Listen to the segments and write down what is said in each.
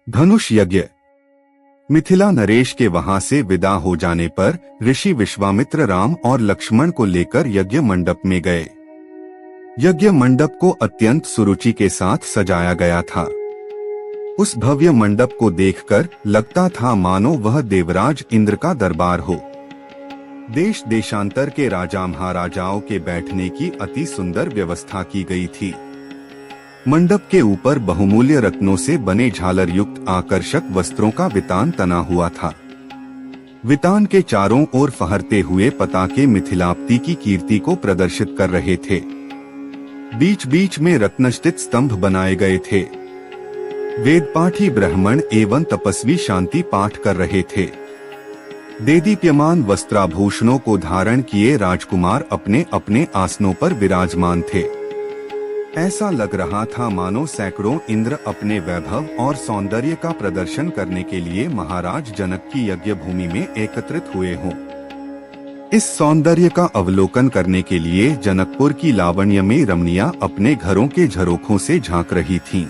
धनुष यज्ञ। मिथिला नरेश के वहां से विदा हो जाने पर ऋषि विश्वामित्र राम और लक्ष्मण को लेकर यज्ञ मंडप में गए। यज्ञ मंडप को अत्यंत सुरुचि के साथ सजाया गया था। उस भव्य मंडप को देखकर लगता था मानो वह देवराज इंद्र का दरबार हो। देश देशांतर के राजा महाराजाओं के बैठने की अति सुंदर व्यवस्था की गई थी। मंडप के ऊपर बहुमूल्य रत्नों से बने झालर युक्त आकर्षक वस्त्रों का वितान तना हुआ था। वितान के चारों ओर फहरते हुए पताके मिथिलाप्ति की कीर्ति को प्रदर्शित कर रहे थे। बीच बीच में रत्नस्थित स्तंभ बनाए गए थे। वेदपाठी ब्राह्मण एवं तपस्वी शांति पाठ कर रहे थे। देदीप्यमान वस्त्राभूषणों को धारण किए राजकुमार अपने अपने आसनों पर विराजमान थे। ऐसा लग रहा था मानो सैकड़ों इंद्र अपने वैभव और सौंदर्य का प्रदर्शन करने के लिए महाराज जनक की यज्ञ भूमि में एकत्रित हुए हों। इस सौंदर्य का अवलोकन करने के लिए जनकपुर की लावण्यमयी रमणियां अपने घरों के झरोखों से झांक रही थीं।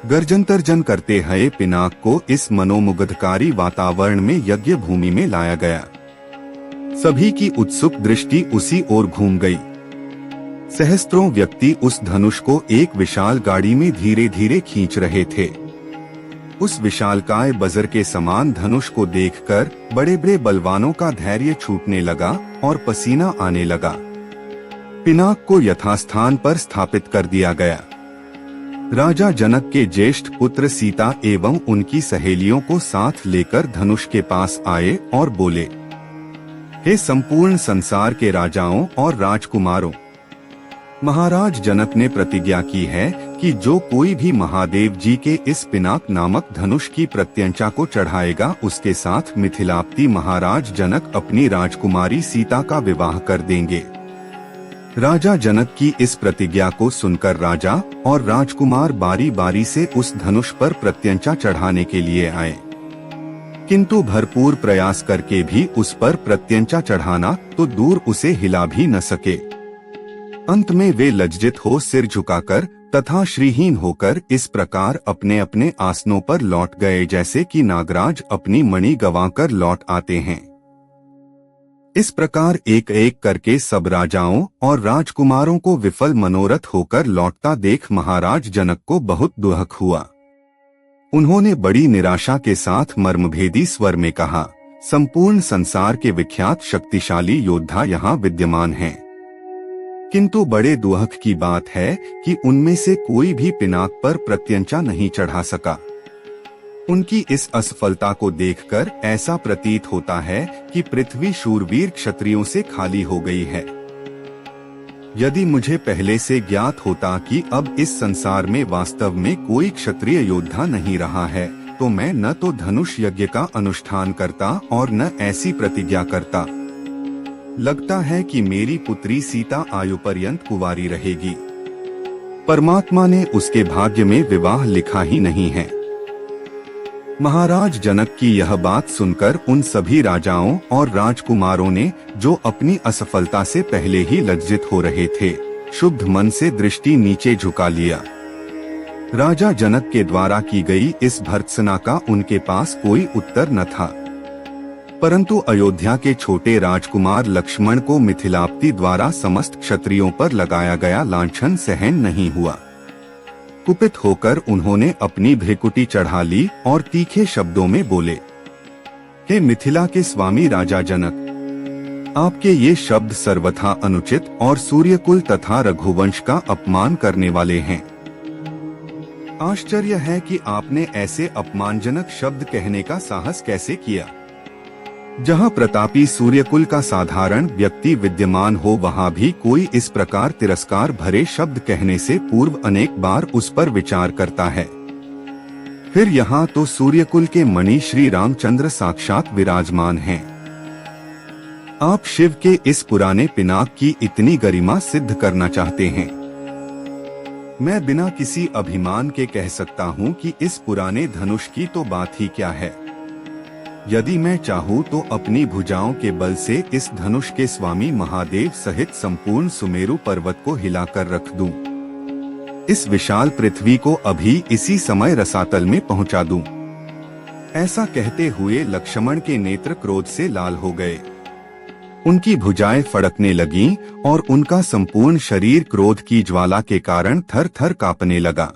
गर्जन करते हुए पिनाक को इस मनोमुग्धकारी वातावरण में यज्ञ भूमि में लाया गया। सभी की उत्सुक दृष्टि उसी ओर घूम गई। सहस्त्रों व्यक्ति उस धनुष को एक विशाल गाड़ी में धीरे धीरे खींच रहे थे। उस विशालकाय बजर के समान धनुष को देखकर बड़े बड़े बलवानों का धैर्य छूटने लगा और पसीना आने लगा। पिनाक को यथास्थान पर स्थापित कर दिया गया। राजा जनक के ज्येष्ठ पुत्र सीता एवं उनकी सहेलियों को साथ लेकर धनुष के पास आए और बोले, हे संपूर्ण संसार के राजाओं और राजकुमारों, महाराज जनक ने प्रतिज्ञा की है कि जो कोई भी महादेव जी के इस पिनाक नामक धनुष की प्रत्यंचा को चढ़ाएगा उसके साथ मिथिलाप्ति महाराज जनक अपनी राजकुमारी सीता का विवाह कर देंगे। राजा जनक की इस प्रतिज्ञा को सुनकर राजा और राजकुमार बारी बारी से उस धनुष पर प्रत्यंचा चढ़ाने के लिए आए, किंतु भरपूर प्रयास करके भी उस पर प्रत्यंचा चढ़ाना तो दूर उसे हिला भी न सके। अंत में वे लज्जित हो सिर झुकाकर तथा श्रीहीन होकर इस प्रकार अपने अपने आसनों पर लौट गए जैसे कि नागराज अपनी मणि गंवाकर लौट आते हैं। इस प्रकार एक एक करके सब राजाओं और राजकुमारों को विफल मनोरथ होकर लौटता देख महाराज जनक को बहुत दुख हुआ। उन्होंने बड़ी निराशा के साथ मर्मभेदी स्वर में कहा, संपूर्ण संसार के विख्यात शक्तिशाली योद्धा यहाँ विद्यमान हैं, किंतु बड़े दुख की बात है कि उनमें से कोई भी पिनाक पर प्रत्यंचा नहीं चढ़ा सका। उनकी इस असफलता को देखकर ऐसा प्रतीत होता है कि पृथ्वी शूरवीर क्षत्रियों से खाली हो गई है। यदि मुझे पहले से ज्ञात होता कि अब इस संसार में वास्तव में कोई क्षत्रिय योद्धा नहीं रहा है तो मैं न तो धनुष यज्ञ का अनुष्ठान करता और न ऐसी प्रतिज्ञा करता। लगता है कि मेरी पुत्री सीता आयु पर्यंत कुंवारी रहेगी। परमात्मा ने उसके भाग्य में विवाह लिखा ही नहीं है। महाराज जनक की यह बात सुनकर उन सभी राजाओं और राजकुमारों ने, जो अपनी असफलता से पहले ही लज्जित हो रहे थे, शुद्ध मन से दृष्टि नीचे झुका लिया। राजा जनक के द्वारा की गई इस भर्त्सना का उनके पास कोई उत्तर न था, परंतु अयोध्या के छोटे राजकुमार लक्ष्मण को मिथिलाप्ति द्वारा समस्त क्षत्रियों पर लगाया गया लांछन सहन नहीं हुआ। कुपित होकर उन्होंने अपनी भ्रिकुटी चढ़ा ली और तीखे शब्दों में बोले, हे मिथिला के स्वामी राजा जनक, आपके ये शब्द सर्वथा अनुचित और सूर्यकुल तथा रघुवंश का अपमान करने वाले हैं। आश्चर्य है कि आपने ऐसे अपमानजनक शब्द कहने का साहस कैसे किया। जहाँ प्रतापी सूर्यकुल का साधारण व्यक्ति विद्यमान हो वहाँ भी कोई इस प्रकार तिरस्कार भरे शब्द कहने से पूर्व अनेक बार उस पर विचार करता है। फिर यहाँ तो सूर्यकुल के मणि श्री रामचंद्र साक्षात विराजमान हैं। आप शिव के इस पुराने पिनाक की इतनी गरिमा सिद्ध करना चाहते हैं। मैं बिना किसी अभिमान के कह सकता हूँ कि इस पुराने धनुष की तो बात ही क्या है। यदि मैं चाहूँ तो अपनी भुजाओं के बल से इस धनुष के स्वामी महादेव सहित संपूर्ण सुमेरु पर्वत को हिलाकर रख दूं। इस विशाल पृथ्वी को अभी इसी समय रसातल में पहुंचा दूं। ऐसा कहते हुए लक्ष्मण के नेत्र क्रोध से लाल हो गए। उनकी भुजाएं फड़कने लगीं और उनका संपूर्ण शरीर क्रोध की ज्वाला के कारण थर थर कांपने लगा।